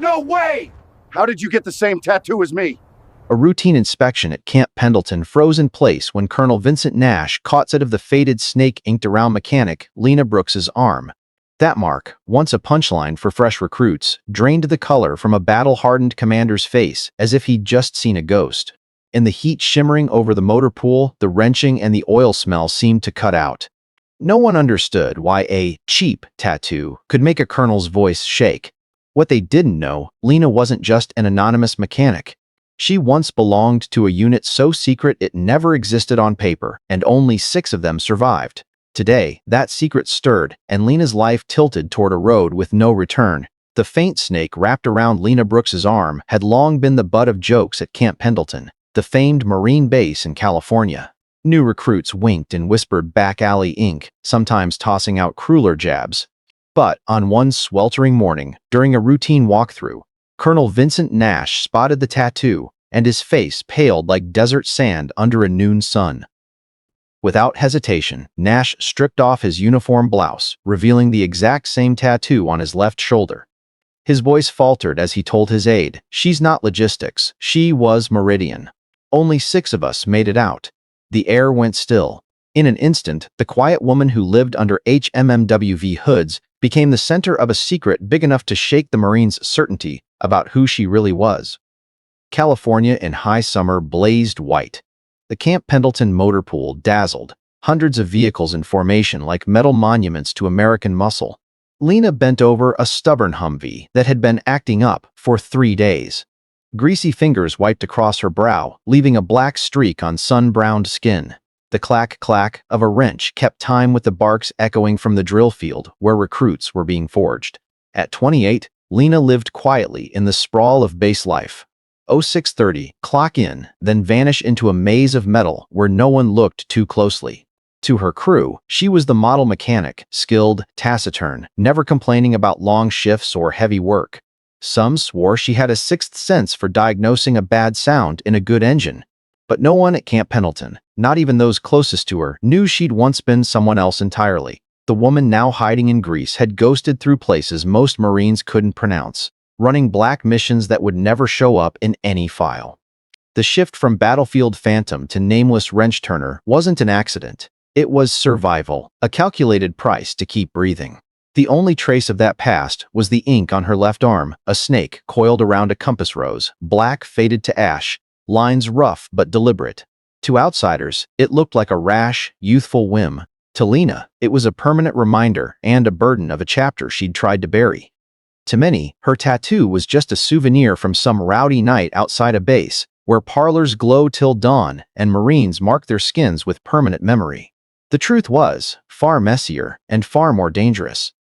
No way! How did you get the same tattoo as me? A routine inspection at Camp Pendleton froze in place when Colonel Vincent Nash caught sight of the faded snake inked around mechanic Lena Brooks's arm. That mark, once a punchline for fresh recruits, drained the color from a battle-hardened commander's face as if he'd just seen a ghost. In the heat shimmering over the motor pool, the wrenching and the oil smell seemed to cut out. No one understood why a cheap tattoo could make a colonel's voice shake. What they didn't know, Lena wasn't just an anonymous mechanic. She once belonged to a unit so secret it never existed on paper, and only 6 of them survived. Today, that secret stirred, and Lena's life tilted toward a road with no return. The faint snake wrapped around Lena Brooks's arm had long been the butt of jokes at Camp Pendleton, the famed Marine base in California. New recruits winked and whispered back alley ink, sometimes tossing out crueler jabs. But on one sweltering morning, during a routine walkthrough, Colonel Vincent Nash spotted the tattoo, and his face paled like desert sand under a noon sun. Without hesitation, Nash stripped off his uniform blouse, revealing the exact same tattoo on his left shoulder. His voice faltered as he told his aide, "She's not logistics, she was Meridian. Only 6 of us made it out." The air went still. In an instant, the quiet woman who lived under HMMWV hoods became the center of a secret big enough to shake the Marines' certainty about who she really was. California in high summer blazed white. The Camp Pendleton motor pool dazzled, hundreds of vehicles in formation like metal monuments to American muscle. Lena bent over a stubborn Humvee that had been acting up for 3 days. Greasy fingers wiped across her brow, leaving a black streak on sun-browned skin. The clack-clack of a wrench kept time with the barks echoing from the drill field where recruits were being forged. At 28, Lena lived quietly in the sprawl of base life. 0630, clock in, then vanish into a maze of metal where no one looked too closely. To her crew, she was the model mechanic, skilled, taciturn, never complaining about long shifts or heavy work. Some swore she had a 6th sense for diagnosing a bad sound in a good engine. But no one at Camp Pendleton, not even those closest to her, knew she'd once been someone else entirely. The woman now hiding in Greece had ghosted through places most Marines couldn't pronounce, running black missions that would never show up in any file. The shift from battlefield phantom to nameless wrench turner wasn't an accident. It was survival, a calculated price to keep breathing. The only trace of that past was the ink on her left arm, a snake coiled around a compass rose, black faded to ash, lines rough but deliberate. To outsiders, it looked like a rash, youthful whim. To Lena, it was a permanent reminder and a burden of a chapter she'd tried to bury. To many, her tattoo was just a souvenir from some rowdy night outside a base, where parlors glow till dawn and Marines mark their skins with permanent memory. The truth was far messier and far more dangerous.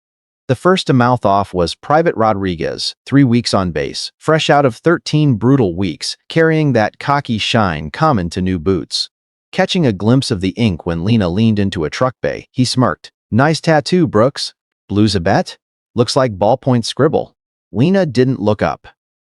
The first to mouth off was Private Rodriguez, 3 weeks on base, fresh out of 13 brutal weeks, carrying that cocky shine common to new boots. Catching a glimpse of the ink when Lena leaned into a truck bay, he smirked. "Nice tattoo, Brooks. Blues a bet? Looks like ballpoint scribble." Lena didn't look up.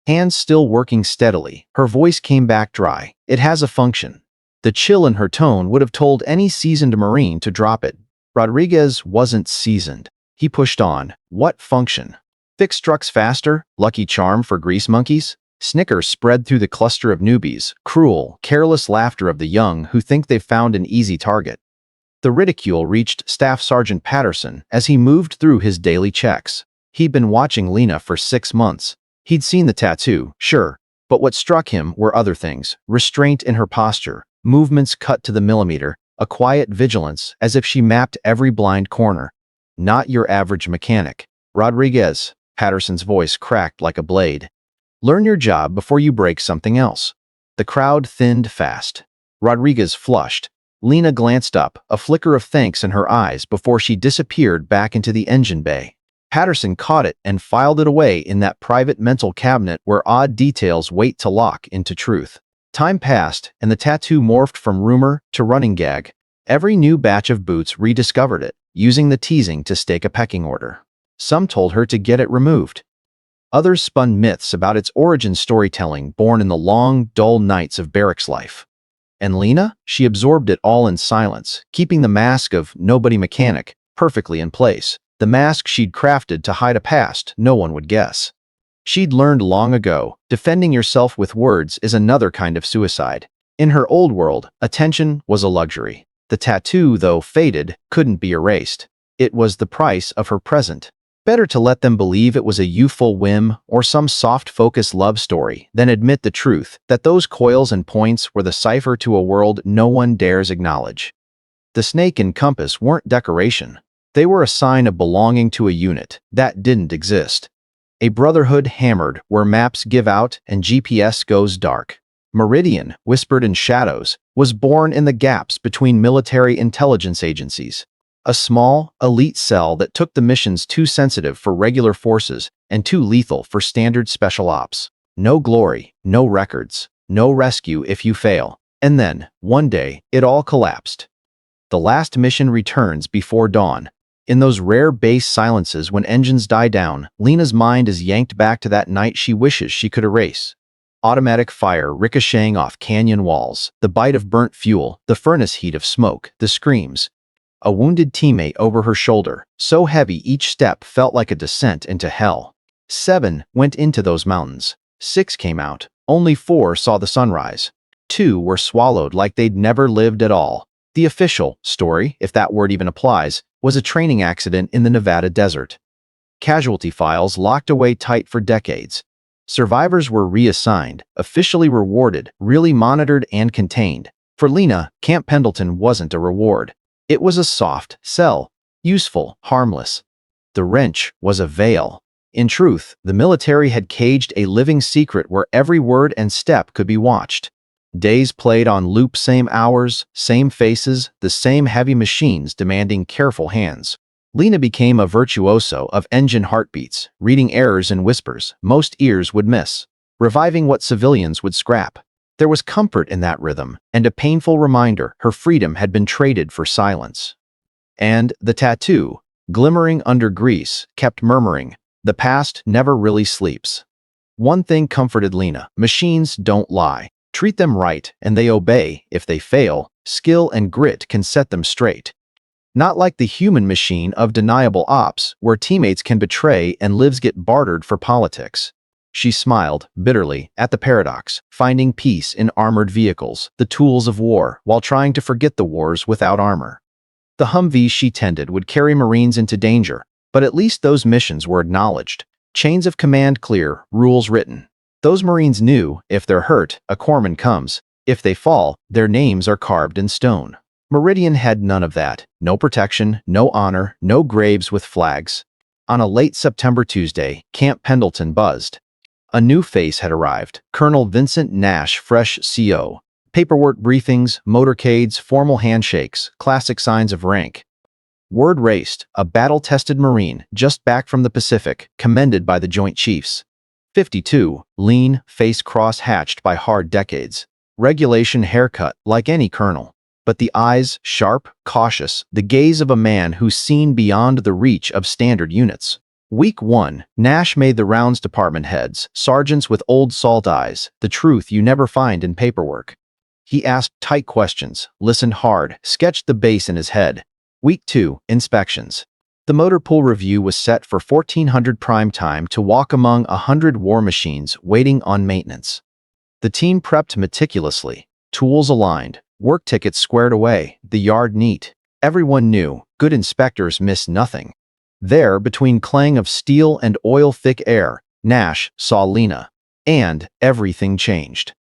Hands still working steadily, her voice came back dry. "It has a function." The chill in her tone would have told any seasoned Marine to drop it. Rodriguez wasn't seasoned. He pushed on. "What function? Fix trucks faster? Lucky charm for grease monkeys?" Snickers spread through the cluster of newbies, cruel, careless laughter of the young who think they've found an easy target. The ridicule reached Staff Sergeant Patterson as he moved through his daily checks. He'd been watching Lena for 6 months. He'd seen the tattoo, sure, but what struck him were other things: restraint in her posture, movements cut to the millimeter, a quiet vigilance as if she mapped every blind corner. "Not your average mechanic. Rodriguez," Patterson's voice cracked like a blade. "Learn your job before you break something else." The crowd thinned fast. Rodriguez flushed. Lena glanced up, a flicker of thanks in her eyes before she disappeared back into the engine bay. Patterson caught it and filed it away in that private mental cabinet where odd details wait to lock into truth. Time passed, and the tattoo morphed from rumor to running gag. Every new batch of boots rediscovered it, using the teasing to stake a pecking order. Some told her to get it removed. Others spun myths about its origin storytelling born in the long, dull nights of barracks life. And Lena? She absorbed it all in silence, keeping the mask of nobody mechanic perfectly in place, the mask she'd crafted to hide a past no one would guess. She'd learned long ago, defending yourself with words is another kind of suicide. In her old world, attention was a luxury. The tattoo, though faded, couldn't be erased. It was the price of her present. Better to let them believe it was a youthful whim or some soft-focus love story than admit the truth that those coils and points were the cipher to a world no one dares acknowledge. The snake and compass weren't decoration. They were a sign of belonging to a unit that didn't exist. A brotherhood hammered where maps give out and GPS goes dark. Meridian, whispered in shadows, was born in the gaps between military intelligence agencies. A small, elite cell that took the missions too sensitive for regular forces and too lethal for standard special ops. No glory, no records, no rescue if you fail. And then, one day, it all collapsed. The last mission returns before dawn. In those rare base silences when engines die down, Lena's mind is yanked back to that night she wishes she could erase. Automatic fire ricocheting off canyon walls, the bite of burnt fuel, the furnace heat of smoke, the screams. A wounded teammate over her shoulder, so heavy each step felt like a descent into hell. 7 went into those mountains. 6 came out. Only 4 saw the sunrise. 2 were swallowed like they'd never lived at all. The official story, if that word even applies, was a training accident in the Nevada desert. Casualty files locked away tight for decades. Survivors were reassigned, officially rewarded, really monitored and contained. For Lena, Camp Pendleton wasn't a reward. It was a soft sell, useful, harmless. The wrench was a veil. In truth, the military had caged a living secret where every word and step could be watched. Days played on loop, same hours, same faces, the same heavy machines demanding careful hands. Lena became a virtuoso of engine heartbeats, reading errors in whispers most ears would miss, reviving what civilians would scrap. There was comfort in that rhythm, and a painful reminder her freedom had been traded for silence. And the tattoo, glimmering under grease, kept murmuring, "The past never really sleeps." One thing comforted Lena: machines don't lie. Treat them right, and they obey. If they fail, skill and grit can set them straight. Not like the human machine of deniable ops, where teammates can betray and lives get bartered for politics. She smiled, bitterly, at the paradox, finding peace in armored vehicles, the tools of war, while trying to forget the wars without armor. The Humvees she tended would carry Marines into danger, but at least those missions were acknowledged. Chains of command clear, rules written. Those Marines knew, if they're hurt, a corpsman comes. If they fall, their names are carved in stone. Meridian had none of that. No protection, no honor, no graves with flags. On a late September Tuesday, Camp Pendleton buzzed. A new face had arrived, Colonel Vincent Nash, fresh CO. Paperwork briefings, motorcades, formal handshakes, classic signs of rank. Word raced, a battle-tested Marine, just back from the Pacific, commended by the Joint Chiefs. 52, lean, face cross-hatched by hard decades. Regulation haircut, like any colonel. But the eyes, sharp, cautious, the gaze of a man who's seen beyond the reach of standard units. Week 1, Nash made the rounds department heads, sergeants with old salt eyes, the truth you never find in paperwork. He asked tight questions, listened hard, sketched the base in his head. Week 2, inspections. The motorpool review was set for 1400 prime time to walk among 100 war machines waiting on maintenance. The team prepped meticulously, tools aligned, work tickets squared away, the yard neat. Everyone knew, good inspectors miss nothing. There, between clang of steel and oil-thick air, Nash saw Lena. And everything changed.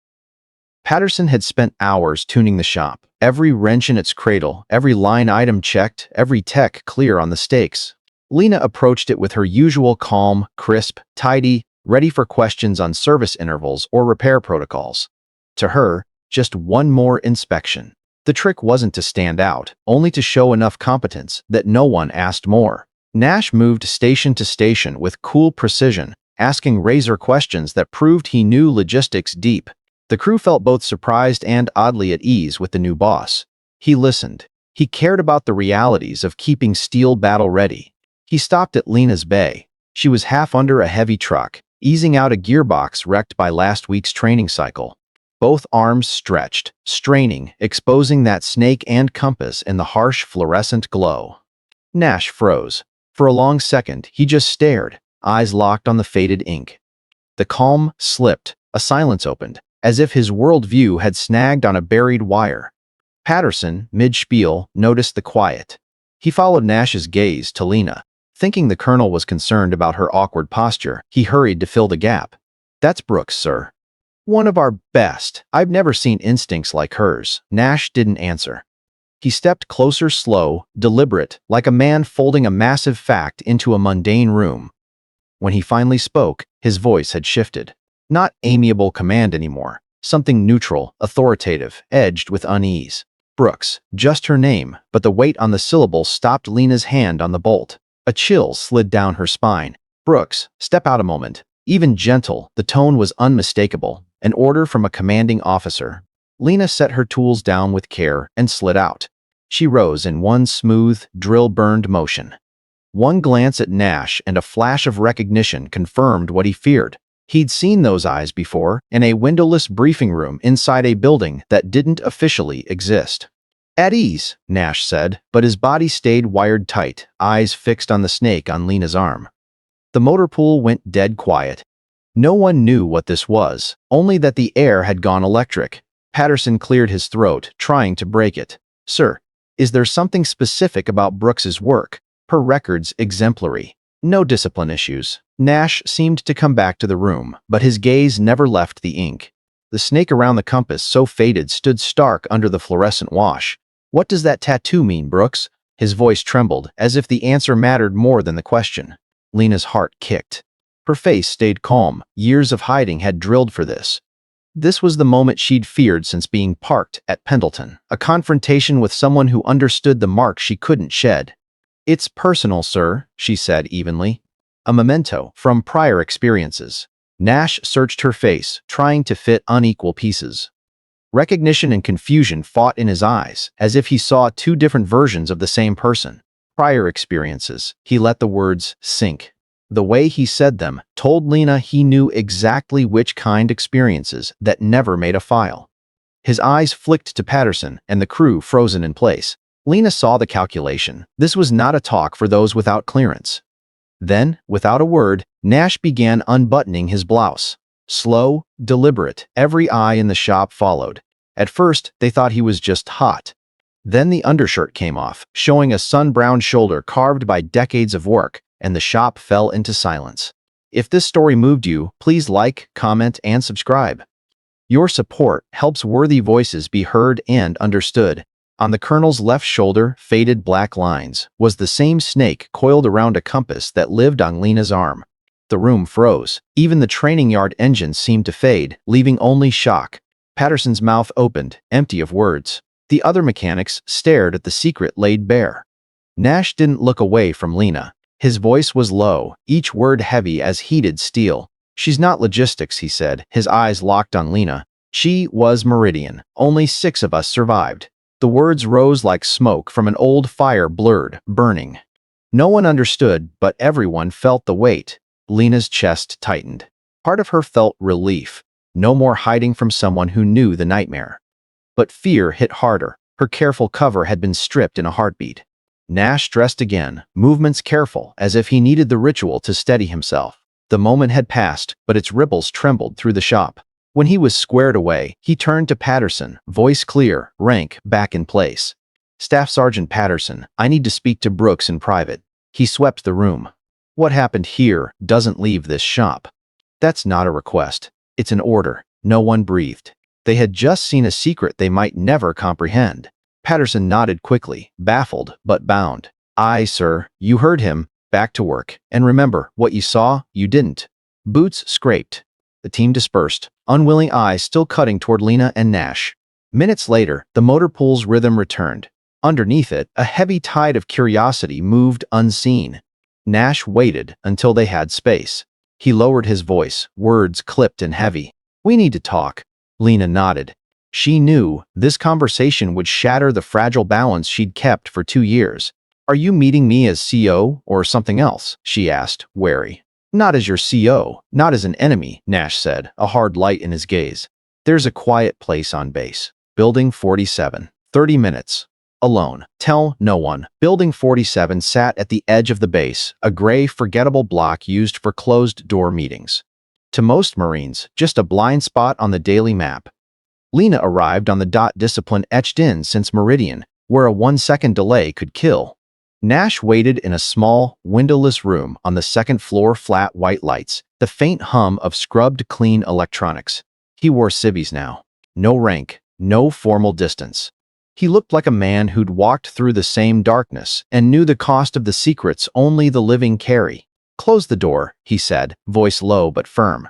Patterson had spent hours tuning the shop, every wrench in its cradle, every line item checked, every tech clear on the stakes. Lena approached it with her usual calm, crisp, tidy, ready for questions on service intervals or repair protocols. To her, just one more inspection. The trick wasn't to stand out, only to show enough competence that no one asked more. Nash moved station to station with cool precision, asking razor questions that proved he knew logistics deep. The crew felt both surprised and oddly at ease with the new boss. He listened. He cared about the realities of keeping steel battle ready. He stopped at Lena's bay. She was half under a heavy truck, easing out a gearbox wrecked by last week's training cycle. Both arms stretched, straining, exposing that snake and compass in the harsh fluorescent glow. Nash froze. For a long second, he just stared, eyes locked on the faded ink. The calm slipped. A silence opened, as if his worldview had snagged on a buried wire. Patterson, mid-spiel, noticed the quiet. He followed Nash's gaze to Lena. Thinking the colonel was concerned about her awkward posture, he hurried to fill the gap. "That's Brooks, sir. One of our best. I've never seen instincts like hers." Nash didn't answer. He stepped closer, slow, deliberate, like a man folding a massive fact into a mundane room. When he finally spoke, his voice had shifted. Not amiable command anymore. Something neutral, authoritative, edged with unease. Brooks, just her name, but the weight on the syllable stopped Lena's hand on the bolt. A chill slid down her spine. "Brooks, step out a moment." Even gentle, the tone was unmistakable. An order from a commanding officer. Lena set her tools down with care and slid out. She rose in one smooth, drill-burned motion. One glance at Nash and a flash of recognition confirmed what he feared. He'd seen those eyes before in a windowless briefing room inside a building that didn't officially exist. "At ease," Nash said, but his body stayed wired tight, eyes fixed on the snake on Lena's arm. The motor pool went dead quiet. No one knew what this was, only that the air had gone electric. Patterson cleared his throat, trying to break it. "Sir, is there something specific about Brooks's work? Her record's exemplary. No discipline issues." Nash seemed to come back to the room, but his gaze never left the ink. The snake around the compass, so faded, stood stark under the fluorescent wash. "What does that tattoo mean, Brooks?" His voice trembled, as if the answer mattered more than the question. Lena's heart kicked. Her face stayed calm. Years of hiding had drilled for this. This was the moment she'd feared since being parked at Pendleton. A confrontation with someone who understood the mark she couldn't shed. "It's personal, sir," she said evenly. "A memento from prior experiences." Nash searched her face, trying to fit unequal pieces. Recognition and confusion fought in his eyes, as if he saw two different versions of the same person. Prior experiences. He let the words sink. The way he said them told Lena he knew exactly which kind experiences that never made a file. His eyes flicked to Patterson and the crew frozen in place. Lena saw the calculation. This was not a talk for those without clearance. Then, without a word, Nash began unbuttoning his blouse. Slow, deliberate, every eye in the shop followed. At first, they thought he was just hot. Then the undershirt came off, showing a sun-browned shoulder carved by decades of work, and the shop fell into silence. If this story moved you, please like, comment, and subscribe. Your support helps worthy voices be heard and understood. On the colonel's left shoulder, faded black lines, was the same snake coiled around a compass that lived on Lena's arm. The room froze. Even the training yard engine seemed to fade, leaving only shock. Patterson's mouth opened, empty of words. The other mechanics stared at the secret laid bare. Nash didn't look away from Lena. His voice was low, each word heavy as heated steel. "She's not logistics," he said, his eyes locked on Lena. "She was Meridian. Only 6 of us survived." The words rose like smoke from an old fire, blurred, burning. No one understood, but everyone felt the weight. Lena's chest tightened. Part of her felt relief. No more hiding from someone who knew the nightmare. But fear hit harder. Her careful cover had been stripped in a heartbeat. Nash dressed again, movements careful, as if he needed the ritual to steady himself. The moment had passed, but its ripples trembled through the shop. When he was squared away, he turned to Patterson, voice clear, rank back in place. "Staff Sergeant Patterson, I need to speak to Brooks in private." He swept the room. "What happened here doesn't leave this shop." "That's not a request. It's an order." No one breathed. They had just seen a secret they might never comprehend. Patterson nodded quickly, baffled but bound. "Aye, sir, you heard him. Back to work. And remember, what you saw, you didn't." Boots scraped. The team dispersed, unwilling eyes still cutting toward Lena and Nash. Minutes later, the motor pool's rhythm returned. Underneath it, a heavy tide of curiosity moved unseen. Nash waited until they had space. He lowered his voice, words clipped and heavy. "We need to talk." Lena nodded. She knew this conversation would shatter the fragile balance she'd kept for 2 years. "Are you meeting me as CO or something else?" she asked, wary. "Not as your CO, not as an enemy," Nash said, a hard light in his gaze. "There's a quiet place on base. Building 47. 30 minutes. Alone. Tell no one." Building 47 sat at the edge of the base, a gray, forgettable block used for closed-door meetings. To most Marines, just a blind spot on the daily map. Lena arrived on the dot, discipline etched in since Meridian, where a 1-second delay could kill. Nash waited in a small, windowless room on the second floor, flat white lights, the faint hum of scrubbed clean electronics. He wore civvies now. No rank, no formal distance. He looked like a man who'd walked through the same darkness and knew the cost of the secrets only the living carry. "Close the door," he said, voice low but firm.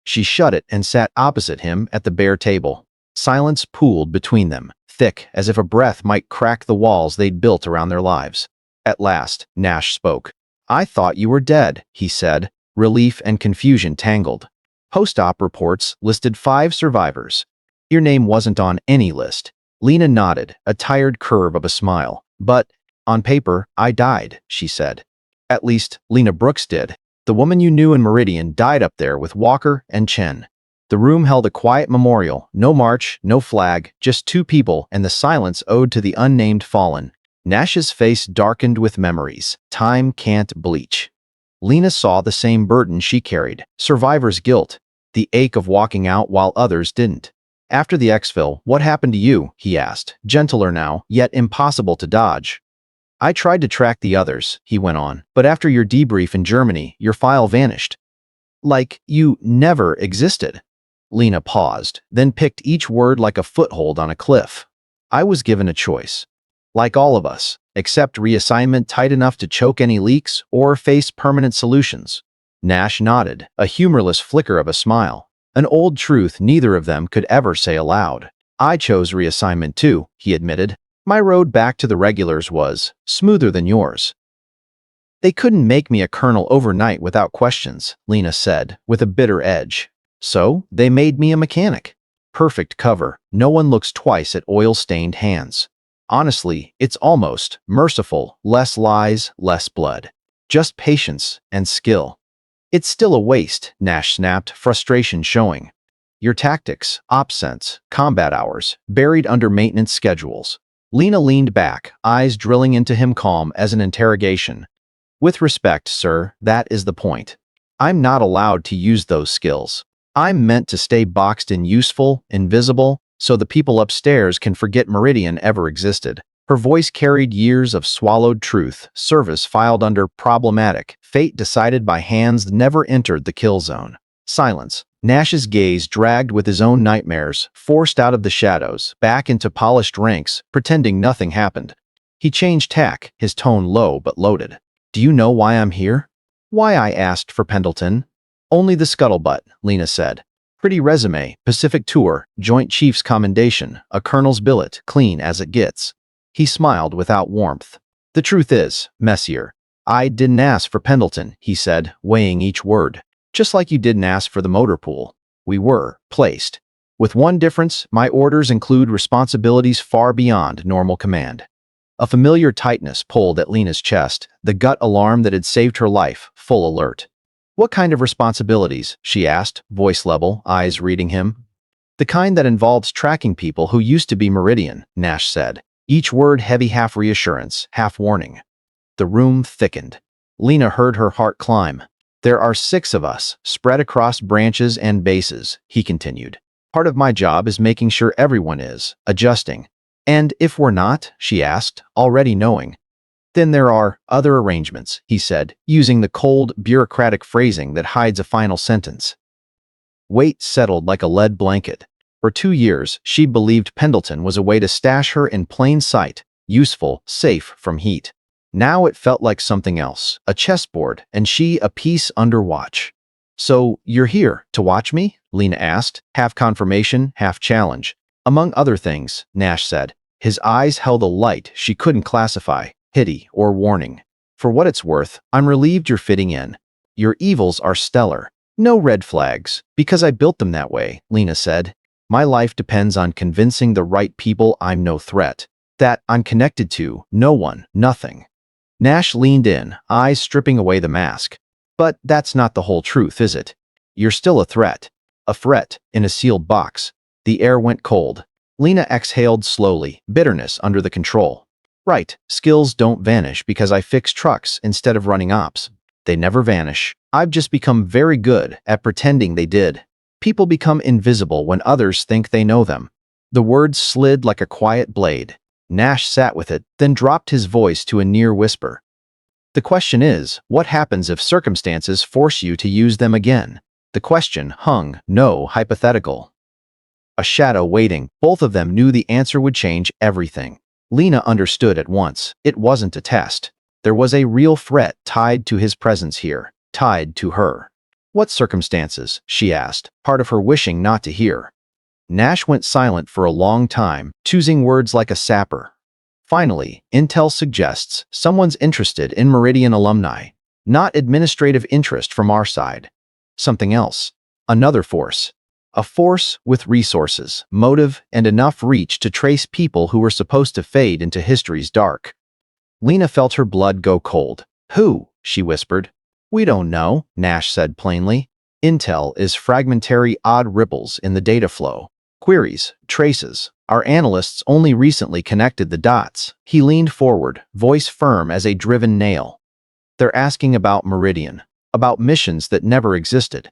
She shut it and sat opposite him at the bare table. Silence pooled between them, thick as if a breath might crack the walls they'd built around their lives. At last, Nash spoke. "I thought you were dead," he said, relief and confusion tangled. "Post-op reports listed 5 survivors. Your name wasn't on any list." Lena nodded, a tired curve of a smile. "But, on paper, I died," she said. "At least, Lena Brooks did. The woman you knew in Meridian died up there with Walker and Chen." The room held a quiet memorial, no march, no flag, just 2 people and the silence owed to the unnamed fallen. Nash's face darkened with memories. Time can't bleach. Lena saw the same burden she carried, survivor's guilt, the ache of walking out while others didn't. "After the exfil, what happened to you?" he asked, gentler now, yet impossible to dodge. "I tried to track the others," he went on, "but after your debrief in Germany, your file vanished. Like you never existed." Lena paused, then picked each word like a foothold on a cliff. "I was given a choice. Like all of us, accept reassignment tight enough to choke any leaks or face permanent solutions." Nash nodded, a humorless flicker of a smile. An old truth neither of them could ever say aloud. "I chose reassignment too," he admitted. "My road back to the regulars was smoother than yours." "They couldn't make me a colonel overnight without questions," Lena said, with a bitter edge. "So, they made me a mechanic. Perfect cover. No one looks twice at oil-stained hands. Honestly, it's almost merciful. Less lies, less blood. Just patience and skill." "It's still a waste," Nash snapped, frustration showing. "Your tactics, ops sense, combat hours, buried under maintenance schedules." Lena leaned back, eyes drilling into him calm as an interrogation. "With respect, sir, that is the point. I'm not allowed to use those skills. I'm meant to stay boxed in useful, invisible, so the people upstairs can forget Meridian ever existed." Her voice carried years of swallowed truth, service filed under problematic, fate decided by hands that never entered the kill zone. Silence. Nash's gaze dragged with his own nightmares, forced out of the shadows, back into polished ranks, pretending nothing happened. He changed tack, his tone low but loaded. "Do you know why I'm here?" "Why I asked for Pendleton?" "Only the scuttlebutt," Lena said. "Pretty resume, Pacific tour, Joint Chiefs commendation, a colonel's billet, clean as it gets." He smiled without warmth. "The truth is, Messier, I didn't ask for Pendleton," he said, weighing each word. "Just like you didn't ask for the motorpool. We were placed. With one difference, my orders include responsibilities far beyond normal command." A familiar tightness pulled at Lena's chest, the gut alarm that had saved her life, full alert. "What kind of responsibilities?" she asked, voice level, eyes reading him. "The kind that involves tracking people who used to be Meridian," Nash said. Each word heavy, half reassurance, half warning. The room thickened. Lena heard her heart climb. "There are 6 of us, spread across branches and bases," he continued. "Part of my job is making sure everyone is, adjusting." "And if we're not?" she asked, already knowing. "Then there are other arrangements," he said, using the cold, bureaucratic phrasing that hides a final sentence. Weight settled like a lead blanket. For 2 years, she believed Pendleton was a way to stash her in plain sight, useful, safe from heat. Now it felt like something else, a chessboard, and she a piece under watch. "So, you're here, to watch me?" Lena asked, half confirmation, half challenge. "Among other things," Nash said. His eyes held a light she couldn't classify, pity or warning. "For what it's worth, I'm relieved you're fitting in. Your evils are stellar. No red flags, because I built them that way," Lena said. "My life depends on convincing the right people I'm no threat. That I'm connected to, no one, nothing." Nash leaned in, eyes stripping away the mask. "But that's not the whole truth, is it? You're still a threat. A threat, in a sealed box." The air went cold. Lena exhaled slowly, bitterness under the control. "Right, skills don't vanish because I fix trucks instead of running ops. They never vanish. I've just become very good at pretending they did. People become invisible when others think they know them. The words slid like a quiet blade. Nash sat with it, then dropped his voice to a near whisper. The question is, what happens if circumstances force you to use them again? The question hung, no hypothetical. A shadow waiting. Both of them knew the answer would change everything. Lena understood at once. It wasn't a test. There was a real threat tied to his presence here, tied to her. What circumstances? She asked, part of her wishing not to hear. Nash went silent for a long time, choosing words like a sapper. Finally, intel suggests someone's interested in Meridian alumni, not administrative interest from our side. Something else. Another force. A force with resources, motive, and enough reach to trace people who were supposed to fade into history's dark. Lena felt her blood go cold. Who? She whispered. We don't know, Nash said plainly. Intel is fragmentary odd ripples in the data flow. Queries, traces. Our analysts only recently connected the dots. He leaned forward, voice firm as a driven nail. They're asking about Meridian, about missions that never existed.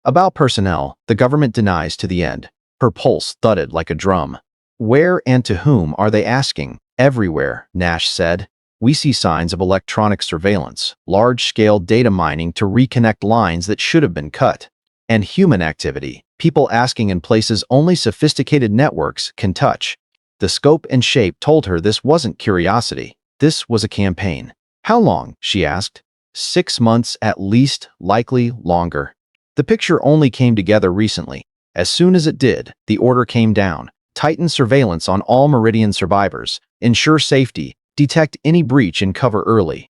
About personnel, the government denies to the end. Her pulse thudded like a drum. Where and to whom are they asking? Everywhere, Nash said. We see signs of electronic surveillance, large-scale data mining to reconnect lines that should have been cut, and human activity, people asking in places only sophisticated networks can touch. The scope and shape told her this wasn't curiosity. This was a campaign. How long? She asked. 6 months at least, likely longer. The picture only came together recently. As soon as it did, the order came down. Tighten surveillance on all Meridian survivors. Ensure safety. Detect any breach and cover early.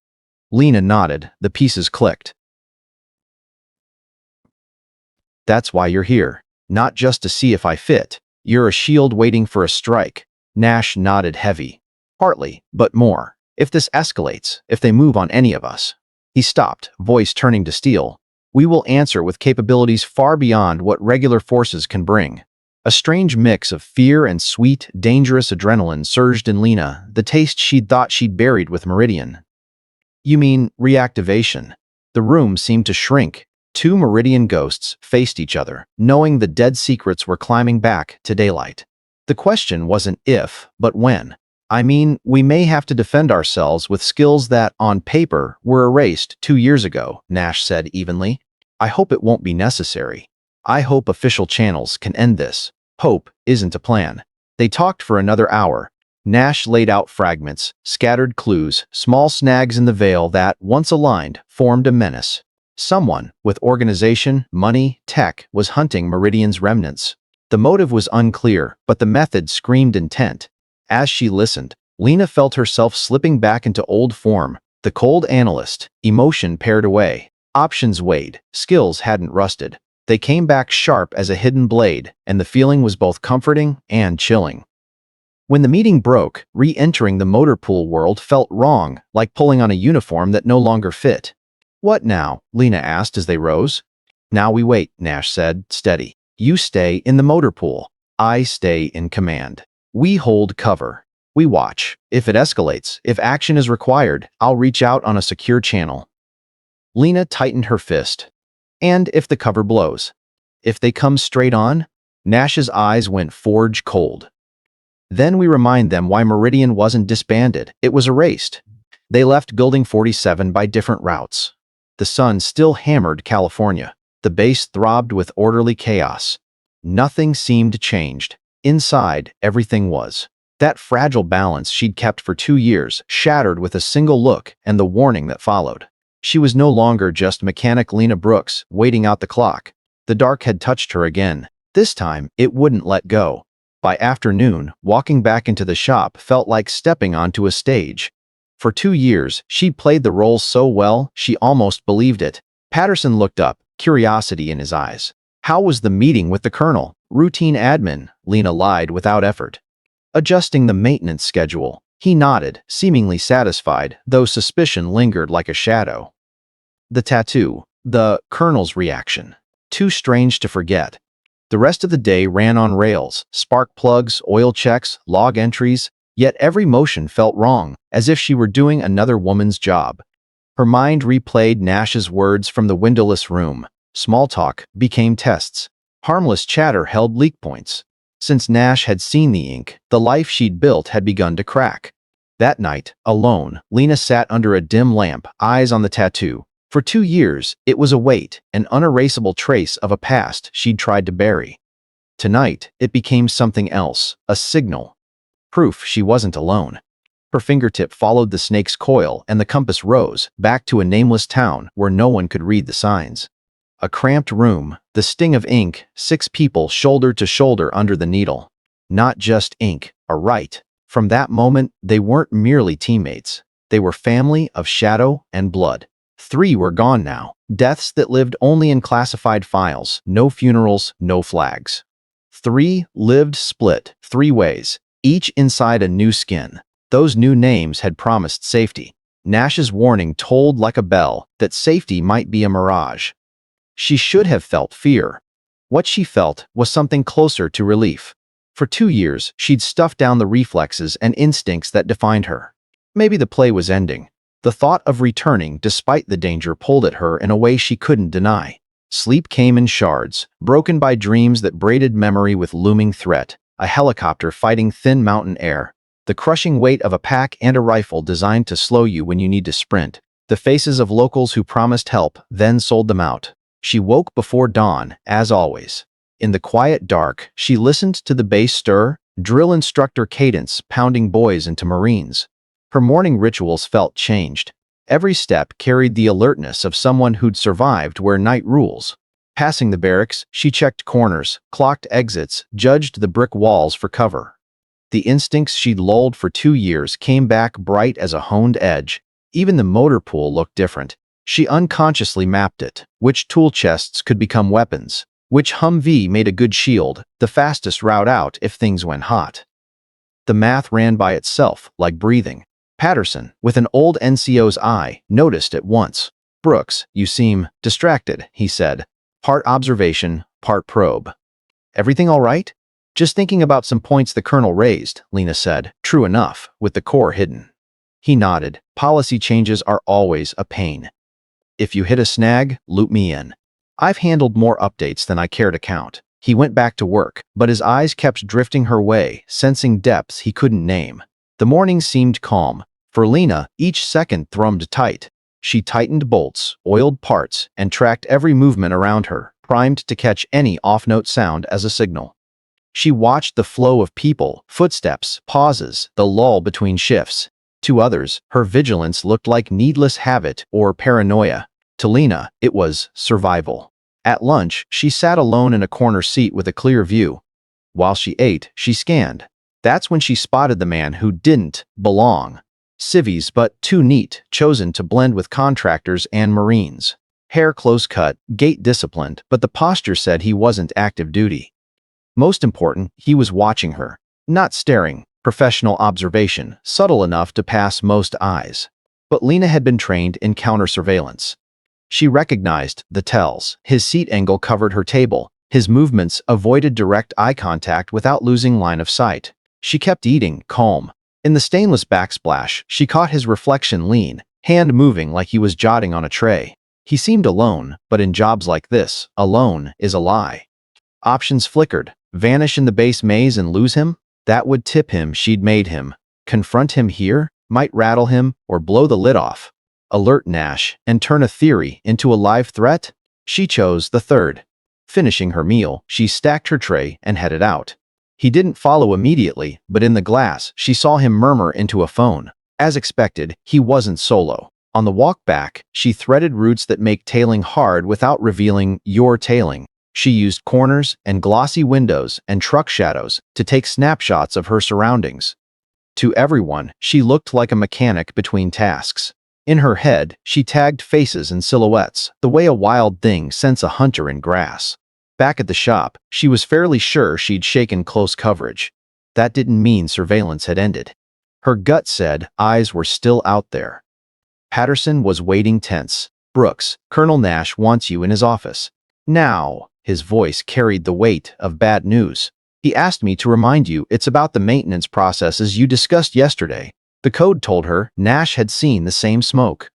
Lena nodded. The pieces clicked. That's why you're here. Not just to see if I fit. You're a shield waiting for a strike. Nash nodded heavy. Partly, but more. If this escalates, if they move on any of us. He stopped, voice turning to steel. We will answer with capabilities far beyond what regular forces can bring. A strange mix of fear and sweet, dangerous adrenaline surged in Lena, the taste she'd thought she'd buried with Meridian. You mean reactivation? The room seemed to shrink. 2 Meridian ghosts faced each other, knowing the dead secrets were climbing back to daylight. The question wasn't if, but when. I mean, we may have to defend ourselves with skills that, on paper, were erased 2 years ago, Nash said evenly. I hope it won't be necessary. I hope official channels can end this. Hope isn't a plan. They talked for another hour. Nash laid out fragments, scattered clues, small snags in the veil that, once aligned, formed a menace. Someone, with organization, money, tech, was hunting Meridian's remnants. The motive was unclear, but the method screamed intent. As she listened, Lena felt herself slipping back into old form. The cold analyst, emotion pared away. Options weighed, skills hadn't rusted. They came back sharp as a hidden blade, and the feeling was both comforting and chilling. When the meeting broke, re-entering the motorpool world felt wrong, like pulling on a uniform that no longer fit. What now? Lena asked as they rose. Now we wait, Nash said, steady. You stay in the motorpool. I stay in command. We hold cover. We watch. If it escalates, if action is required, I'll reach out on a secure channel. Lena tightened her fist. And if the cover blows? If they come straight on? Nash's eyes went forge cold. Then we remind them why Meridian wasn't disbanded. It was erased. They left Building 47 by different routes. The sun still hammered California. The base throbbed with orderly chaos. Nothing seemed changed. Inside, everything was. That fragile balance she'd kept for 2 years shattered with a single look and the warning that followed. She was no longer just mechanic Lena Brooks, waiting out the clock. The dark had touched her again. This time, it wouldn't let go. By afternoon, walking back into the shop felt like stepping onto a stage. For 2 years, she'd played the role so well, she almost believed it. Patterson looked up, curiosity in his eyes. How was the meeting with the colonel? Routine admin, Lena lied without effort. Adjusting the maintenance schedule. He nodded, seemingly satisfied, though suspicion lingered like a shadow. The tattoo. The colonel's reaction. Too strange to forget. The rest of the day ran on rails, spark plugs, oil checks, log entries, yet every motion felt wrong, as if she were doing another woman's job. Her mind replayed Nash's words from the windowless room. Small talk became tests. Harmless chatter held leak points. Since Nash had seen the ink, the life she'd built had begun to crack. That night, alone, Lena sat under a dim lamp, eyes on the tattoo. For 2 years, it was a weight, an unerasable trace of a past she'd tried to bury. Tonight, it became something else, a signal. Proof she wasn't alone. Her fingertip followed the snake's coil, and the compass rose, back to a nameless town where no one could read the signs. A cramped room, the sting of ink, 6 people shoulder to shoulder under the needle. Not just ink, a right. From that moment, they weren't merely teammates. They were family of shadow and blood. 3 were gone now, deaths that lived only in classified files, no funerals, no flags. 3 lived split, 3 ways, each inside a new skin. Those new names had promised safety. Nash's warning tolled like a bell that safety might be a mirage. She should have felt fear. What she felt was something closer to relief. For 2 years, she'd stuffed down the reflexes and instincts that defined her. Maybe the play was ending. The thought of returning despite the danger pulled at her in a way she couldn't deny. Sleep came in shards, broken by dreams that braided memory with looming threat. A helicopter fighting thin mountain air. The crushing weight of a pack and a rifle designed to slow you when you need to sprint. The faces of locals who promised help, then sold them out. She woke before dawn, as always. In the quiet dark, she listened to the base stir, drill instructor cadence pounding boys into Marines. Her morning rituals felt changed. Every step carried the alertness of someone who'd survived where night rules. Passing the barracks, she checked corners, clocked exits, judged the brick walls for cover. The instincts she'd lulled for 2 years came back bright as a honed edge. Even the motor pool looked different. She unconsciously mapped it. Which tool chests could become weapons? Which Humvee made a good shield, the fastest route out if things went hot? The math ran by itself, like breathing. Patterson, with an old NCO's eye, noticed at once. "Brooks, you seem distracted," he said. Part observation, part probe. "Everything all right?" "Just thinking about some points the colonel raised," Lena said. "True enough, with the core hidden." He nodded. "Policy changes are always a pain. If you hit a snag, loop me in. I've handled more updates than I care to count." He went back to work, but his eyes kept drifting her way, sensing depths he couldn't name. The morning seemed calm. For Lena, each second thrummed tight. She tightened bolts, oiled parts, and tracked every movement around her, primed to catch any off-note sound as a signal. She watched the flow of people, footsteps, pauses, the lull between shifts. To others, her vigilance looked like needless habit or paranoia. To Lena, it was survival. At lunch, she sat alone in a corner seat with a clear view. While she ate, she scanned. That's when she spotted the man who didn't belong. Civvies, but too neat, chosen to blend with contractors and Marines. Hair close cut, gait disciplined, but the posture said he wasn't active duty. Most important, he was watching her. Not staring. Professional observation, subtle enough to pass most eyes. But Lena had been trained in counter-surveillance. She recognized the tells. His seat angle covered her table. His movements avoided direct eye contact without losing line of sight. She kept eating, calm. In the stainless backsplash, she caught his reflection lean, hand moving like he was jotting on a tray. He seemed alone, but in jobs like this, alone is a lie. Options flickered. Vanish in the base maze and lose him? That would tip him she'd made him. Confront him here? Might rattle him, or blow the lid off. Alert Nash, and turn a theory into a live threat? She chose the third. Finishing her meal, she stacked her tray and headed out. He didn't follow immediately, but in the glass, she saw him murmur into a phone. As expected, he wasn't solo. On the walk back, she threaded routes that make tailing hard without revealing you're tailing. She used corners and glossy windows and truck shadows to take snapshots of her surroundings. To everyone, she looked like a mechanic between tasks. In her head, she tagged faces and silhouettes, the way a wild thing scents a hunter in grass. Back at the shop, she was fairly sure she'd shaken close coverage. That didn't mean surveillance had ended. Her gut said eyes were still out there. Patterson was waiting tense. "Brooks, Colonel Nash wants you in his office. Now." His voice carried the weight of bad news. "He asked me to remind you it's about the maintenance processes you discussed yesterday." The code told her Nash had seen the same smoke.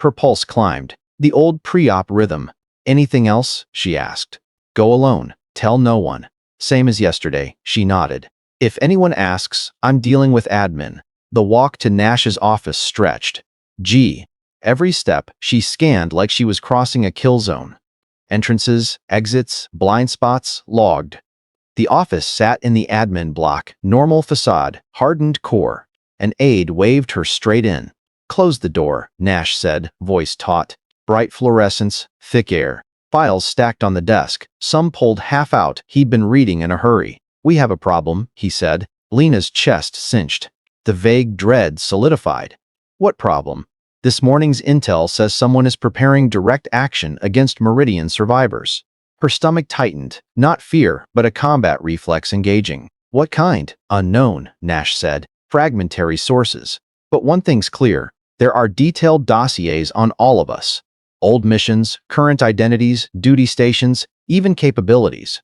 Her pulse climbed. The old pre-op rhythm. Anything else? She asked. Go alone. Tell no one. Same as yesterday, she nodded. If anyone asks, I'm dealing with admin. The walk to Nash's office stretched. Gee. Every step, she scanned like she was crossing a kill zone. Entrances, exits, blind spots, logged. The office sat in the admin block, normal facade, hardened core. An aide waved her straight in. Close the door, Nash said, voice taut. Bright fluorescence, thick air. Files stacked on the desk, some pulled half out. He'd been reading in a hurry. We have a problem, he said. Lena's chest cinched. The vague dread solidified. What problem? This morning's intel says someone is preparing direct action against Meridian survivors. Her stomach tightened, not fear, but a combat reflex engaging. What kind? Unknown, Nash said. Fragmentary sources. But one thing's clear. There are detailed dossiers on all of us. Old missions, current identities, duty stations, even capabilities.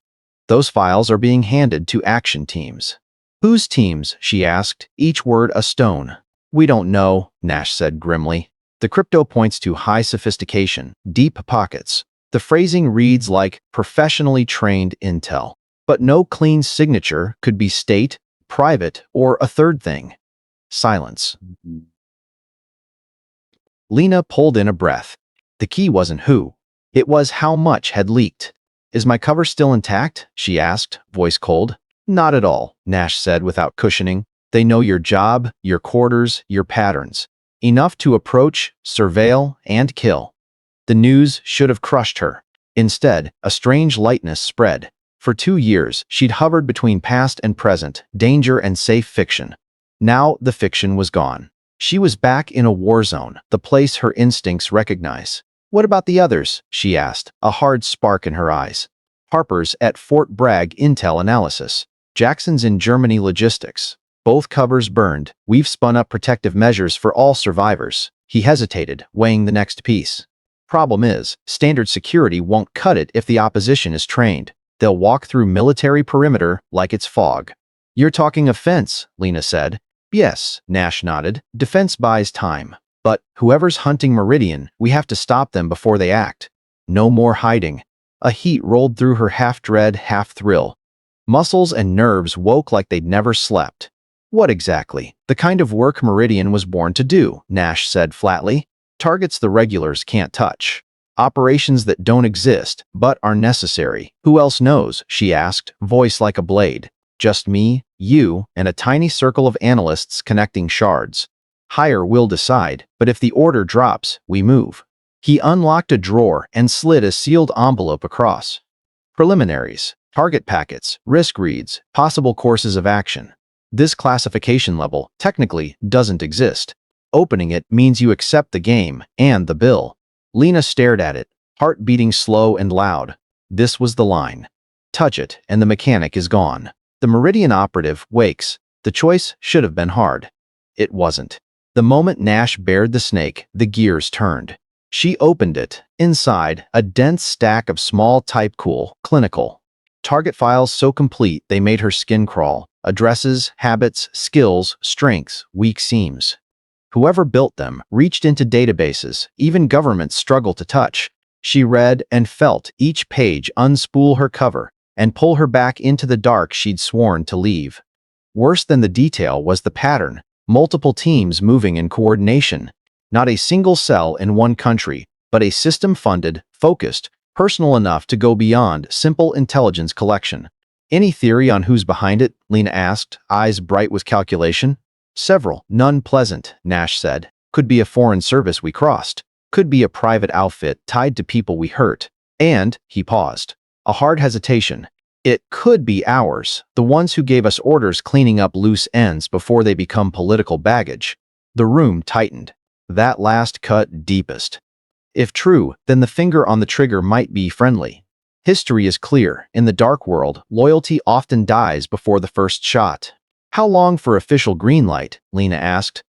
Those files are being handed to action teams. Whose teams? She asked, each word a stone. We don't know, Nash said grimly. The crypto points to high sophistication, deep pockets. The phrasing reads like professionally trained intel. But no clean signature could be state, private, or a third thing. Silence. Lena pulled in a breath. The key wasn't who. It was how much had leaked. Is my cover still intact? She asked, voice cold. Not at all, Nash said without cushioning. They know your job, your quarters, your patterns. Enough to approach, surveil, and kill. The news should have crushed her. Instead, a strange lightness spread. For 2 years, she'd hovered between past and present, danger and safe fiction. Now the fiction was gone. She was back in a war zone, the place her instincts recognize. What about the others? She asked, a hard spark in her eyes. Harper's at Fort Bragg Intel Analysis. Jackson's in Germany Logistics. Both covers burned. We've spun up protective measures for all survivors. He hesitated, weighing the next piece. Problem is, standard security won't cut it if the opposition is trained. They'll walk through military perimeter like it's fog. You're talking offense, Lena said. Yes, Nash nodded. Defense buys time. But whoever's hunting Meridian, we have to stop them before they act. No more hiding. A heat rolled through her half-dread, half-thrill. Muscles and nerves woke like they'd never slept. What exactly? The kind of work Meridian was born to do, Nash said flatly. Targets the regulars can't touch. Operations that don't exist, but are necessary. Who else knows? She asked, voice like a blade. Just me, you, and a tiny circle of analysts connecting shards. Higher will decide, but if the order drops, we move. He unlocked a drawer and slid a sealed envelope across. Preliminaries, target packets, risk reads, possible courses of action. This classification level, technically, doesn't exist. Opening it means you accept the game and the bill. Lena stared at it, heart beating slow and loud. This was the line. Touch it, and the mechanic is gone. The Meridian operative wakes. The choice should have been hard. It wasn't. The moment Nash bared the snake, the gears turned. She opened it. Inside, a dense stack of small type-cool, clinical target files so complete they made her skin crawl. Addresses, habits, skills, strengths, weak seams. Whoever built them reached into databases, even governments struggle to touch. She read and felt each page unspool her cover and pull her back into the dark she'd sworn to leave. Worse than the detail was the pattern, multiple teams moving in coordination. Not a single cell in one country, but a system funded, focused, personal enough to go beyond simple intelligence collection. Any theory on who's behind it? Lena asked, eyes bright with calculation. Several, none pleasant, Nash said. Could be a foreign service we crossed. Could be a private outfit tied to people we hurt. And, he paused. A hard hesitation. It could be ours, the ones who gave us orders cleaning up loose ends before they become political baggage. The room tightened. That last cut deepest. If true, then the finger on the trigger might be friendly. History is clear. In the dark world, loyalty often dies before the first shot. How long for official green light? Lena asked.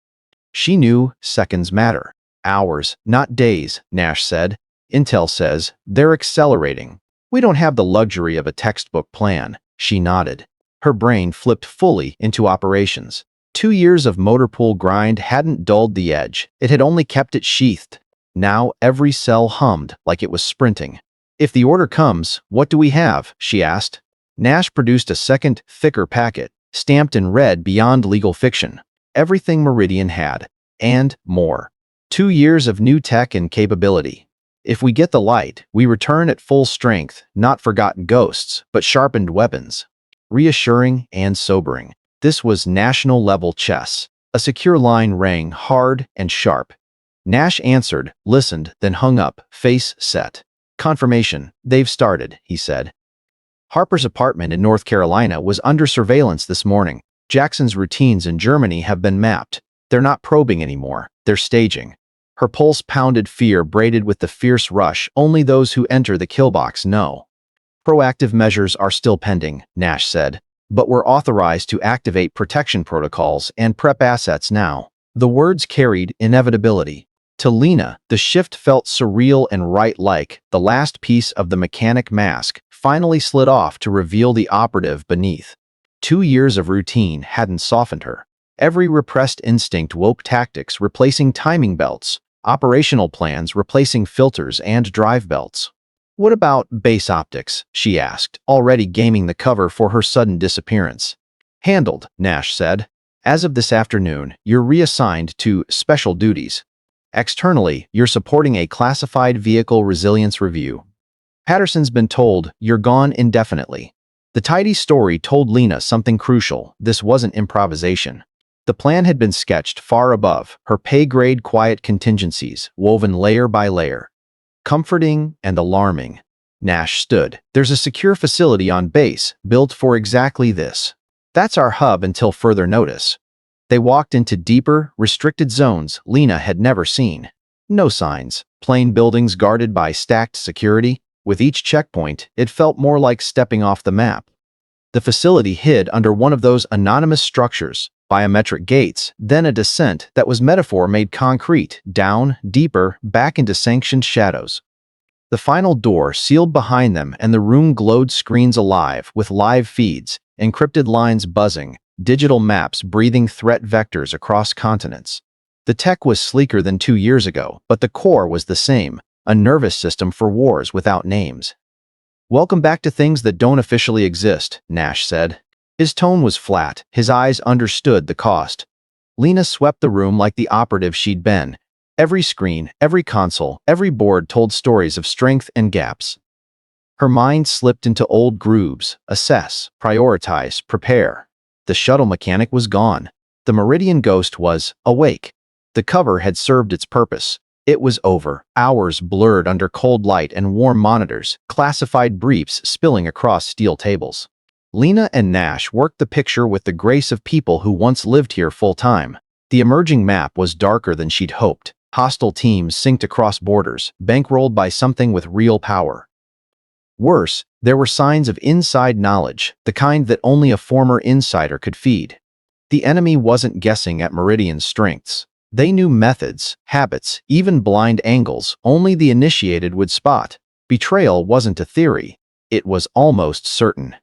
She knew seconds matter. Hours, not days, Nash said. Intel says they're accelerating. We don't have the luxury of a textbook plan. She nodded. Her brain flipped fully into operations. 2 years of motorpool grind hadn't dulled the edge. It had only kept it sheathed. Now every cell hummed like it was sprinting. "If the order comes, what do we have?" she asked. Nash produced a second, thicker packet, stamped in red beyond legal fiction. Everything Meridian had, and more. 2 years of new tech and capability. If we get the light, we return at full strength, not forgotten ghosts, but sharpened weapons. Reassuring and sobering. This was national-level chess. A secure line rang hard and sharp. Nash answered, listened, then hung up, face set. "Confirmation. They've started," he said. Harper's apartment in North Carolina was under surveillance this morning. Jackson's routines in Germany have been mapped. They're not probing anymore. They're staging. Her pulse pounded, fear braided with the fierce rush only those who enter the kill box know. "Proactive measures are still pending," Nash said, "but we're authorized to activate protection protocols and prep assets now." The words carried inevitability. To Lena, the shift felt surreal and right-like. The last piece of the mechanic mask finally slid off to reveal the operative beneath. 2 years of routine hadn't softened her. Every repressed instinct woke tactics replacing timing belts, operational plans replacing filters and drive belts. "What about base optics?" she asked, already gaming the cover for her sudden disappearance. "Handled," Nash said. "As of this afternoon, you're reassigned to special duties. Externally, you're supporting a classified vehicle resilience review. Patterson's been told you're gone indefinitely." The tidy story told Lena something crucial. This wasn't improvisation. The plan had been sketched far above her pay-grade, quiet contingencies, woven layer by layer. Comforting and alarming. Nash stood. "There's a secure facility on base, built for exactly this. That's our hub until further notice." They walked into deeper, restricted zones Lena had never seen. No signs, plain buildings guarded by stacked security. With each checkpoint, it felt more like stepping off the map. The facility hid under one of those anonymous structures, biometric gates, then a descent that was metaphor made concrete, down, deeper, back into sanctioned shadows. The final door sealed behind them and the room glowed, screens alive with live feeds, encrypted lines buzzing, digital maps breathing threat vectors across continents. The tech was sleeker than 2 years ago, but the core was the same, a nervous system for wars without names. "Welcome back to things that don't officially exist," Nash said. His tone was flat, his eyes understood the cost. Lena swept the room like the operative she'd been. Every screen, every console, every board told stories of strength and gaps. Her mind slipped into old grooves: assess, prioritize, prepare. The shuttle mechanic was gone. The Meridian ghost was awake. The cover had served its purpose. It was over. Hours blurred under cold light and warm monitors, classified briefs spilling across steel tables. Lena and Nash worked the picture with the grace of people who once lived here full-time. The emerging map was darker than she'd hoped. Hostile teams synced across borders, bankrolled by something with real power. Worse, there were signs of inside knowledge, the kind that only a former insider could feed. The enemy wasn't guessing at Meridian's strengths. They knew methods, habits, even blind angles only the initiated would spot. Betrayal wasn't a theory. It was almost certain.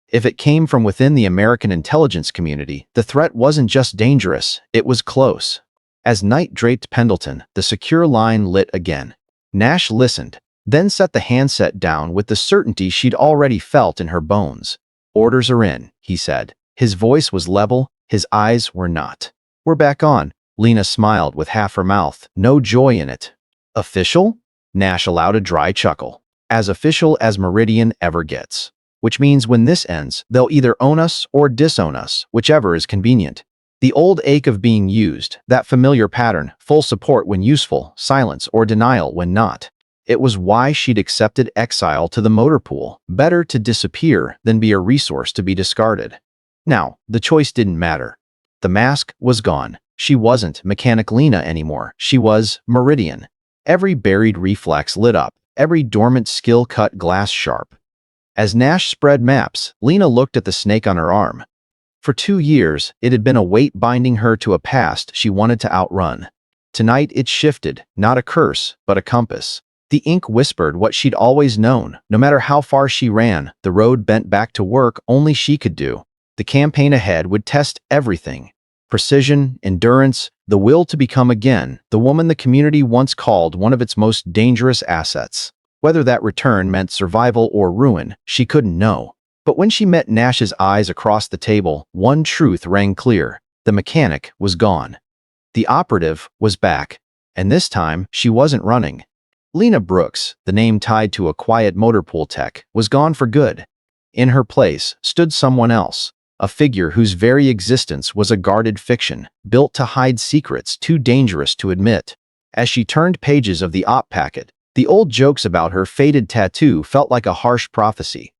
If it came from within the American intelligence community, the threat wasn't just dangerous, it was close. As night draped Pendleton, the secure line lit again. Nash listened, then set the handset down with the certainty she'd already felt in her bones. "Orders are in," he said. His voice was level, his eyes were not. "We're back on." Lena smiled with half her mouth, no joy in it. "Official?" Nash allowed a dry chuckle. "As official as Meridian ever gets. Which means when this ends, they'll either own us or disown us, whichever is convenient." The old ache of being used, that familiar pattern, full support when useful, silence or denial when not. It was why she'd accepted exile to the motorpool. Better to disappear than be a resource to be discarded. Now, the choice didn't matter. The mask was gone. She wasn't Mechanic Lena anymore. She was Meridian. Every buried reflex lit up, every dormant skill cut glass sharp. As Nash spread maps, Lena looked at the snake on her arm. For 2 years, it had been a weight binding her to a past she wanted to outrun. Tonight it shifted, not a curse, but a compass. The ink whispered what she'd always known. No matter how far she ran, the road bent back to work only she could do. The campaign ahead would test everything. Precision, endurance, the will to become again the woman the community once called one of its most dangerous assets. Whether that return meant survival or ruin, she couldn't know. But when she met Nash's eyes across the table, one truth rang clear. The mechanic was gone. The operative was back. And this time, she wasn't running. Lena Brooks, the name tied to a quiet motorpool tech, was gone for good. In her place stood someone else, a figure whose very existence was a guarded fiction, built to hide secrets too dangerous to admit. As she turned pages of the op packet, the old jokes about her faded tattoo felt like a harsh prophecy.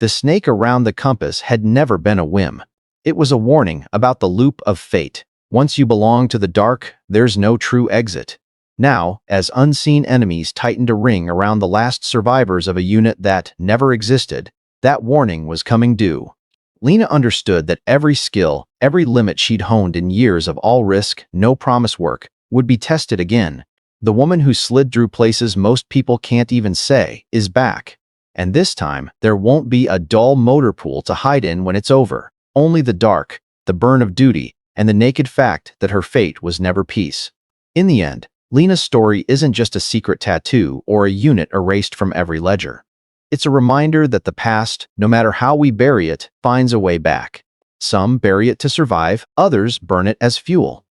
The snake around the compass had never been a whim. It was a warning about the loop of fate. Once you belong to the dark, there's no true exit. Now, as unseen enemies tightened a ring around the last survivors of a unit that never existed, that warning was coming due. Lena understood that every skill, every limit she'd honed in years of all-risk, no-promise work, would be tested again. The woman who slid through places most people can't even say is back. And this time, there won't be a dull motor pool to hide in when it's over. Only the dark, the burn of duty, and the naked fact that her fate was never peace. In the end, Lena's story isn't just a secret tattoo or a unit erased from every ledger. It's a reminder that the past, no matter how we bury it, finds a way back. Some bury it to survive, others burn it as fuel.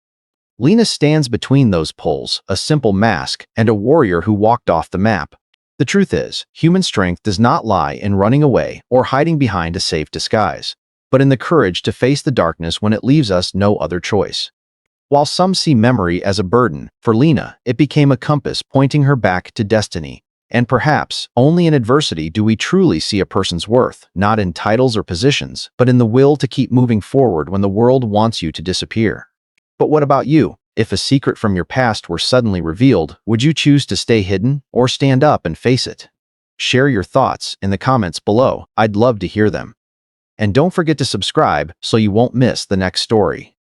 Lena stands between those poles, a simple mask and a warrior who walked off the map. The truth is, human strength does not lie in running away or hiding behind a safe disguise, but in the courage to face the darkness when it leaves us no other choice. While some see memory as a burden, for Lena, it became a compass pointing her back to destiny. And perhaps, only in adversity do we truly see a person's worth, not in titles or positions, but in the will to keep moving forward when the world wants you to disappear. But what about you? If a secret from your past were suddenly revealed, would you choose to stay hidden or stand up and face it? Share your thoughts in the comments below. I'd love to hear them. And don't forget to subscribe so you won't miss the next story.